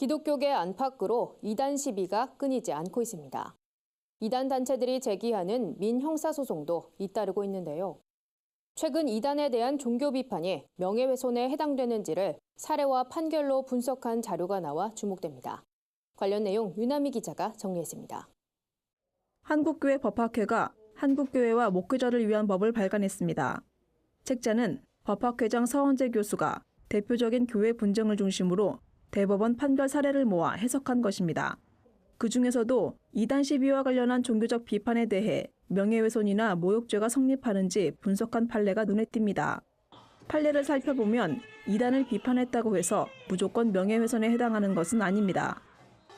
기독교계 안팎으로 이단 시비가 끊이지 않고 있습니다. 이단 단체들이 제기하는 민형사소송도 잇따르고 있는데요. 최근 이단에 대한 종교 비판이 명예훼손에 해당되는지를 사례와 판결로 분석한 자료가 나와 주목됩니다. 관련 내용 유남희 기자가 정리했습니다. 한국교회 법학회가 한국교회와 목회자를 위한 법을 발간했습니다. 책자는 법학회장 서원재 교수가 대표적인 교회 분쟁을 중심으로 대법원 판결 사례를 모아 해석한 것입니다. 그중에서도 이단 시비와 관련한 종교적 비판에 대해 명예훼손이나 모욕죄가 성립하는지 분석한 판례가 눈에 띕니다. 판례를 살펴보면 이단을 비판했다고 해서 무조건 명예훼손에 해당하는 것은 아닙니다.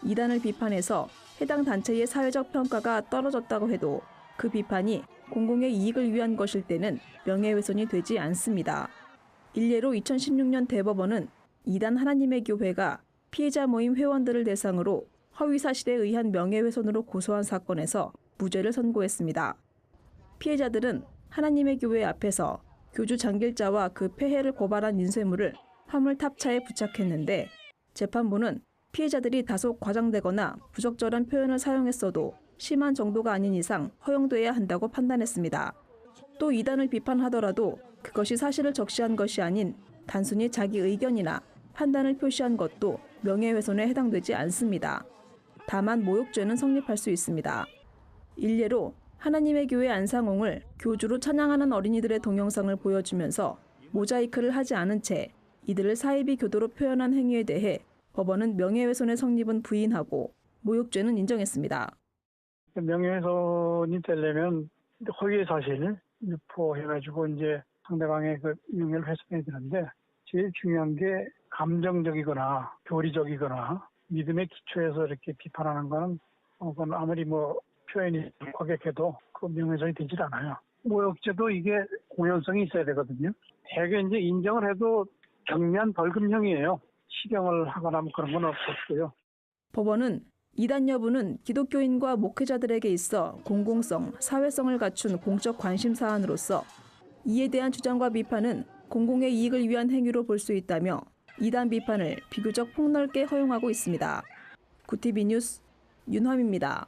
이단을 비판해서 해당 단체의 사회적 평가가 떨어졌다고 해도 그 비판이 공공의 이익을 위한 것일 때는 명예훼손이 되지 않습니다. 일례로 2016년 대법원은 이단 하나님의 교회가 피해자 모임 회원들을 대상으로 허위 사실에 의한 명예훼손으로 고소한 사건에서 무죄를 선고했습니다. 피해자들은 하나님의 교회 앞에서 교주 장길자와 그 폐해를 고발한 인쇄물을 화물 탑차에 부착했는데 재판부는 피해자들이 다소 과장되거나 부적절한 표현을 사용했어도 심한 정도가 아닌 이상 허용돼야 한다고 판단했습니다. 또 이단을 비판하더라도 그것이 사실을 적시한 것이 아닌 단순히 자기 의견이나 판단을 표시한 것도 명예훼손에 해당되지 않습니다. 다만 모욕죄는 성립할 수 있습니다. 일례로 하나님의 교회 안상홍을 교주로 찬양하는 어린이들의 동영상을 보여주면서 모자이크를 하지 않은 채 이들을 사이비 교도로 표현한 행위에 대해 법원은 명예훼손의 성립은 부인하고 모욕죄는 인정했습니다. 명예훼손이 되려면 허위의 사실을 유포해가지고 이제 상대방의 그 명예를 훼손해야 되는데 제일 중요한 게 감정적이거나 교리적이거나 믿음의 기초에서 이렇게 비판하는 거는 그건 아무리 표현이 과격해도 그 명예훼손이 되질 않아요. 모욕죄도 이게 공연성이 있어야 되거든요. 대개 이제 인정을 해도 경미한 벌금형이에요. 실형을 하거나 그런 건 없었고요. 법원은 이단 여부는 기독교인과 목회자들에게 있어 공공성, 사회성을 갖춘 공적 관심 사안으로서 이에 대한 주장과 비판은 공공의 이익을 위한 행위로 볼 수 있다며 이단 비판을 비교적 폭넓게 허용하고 있습니다. 구티비 뉴스 윤화미입니다.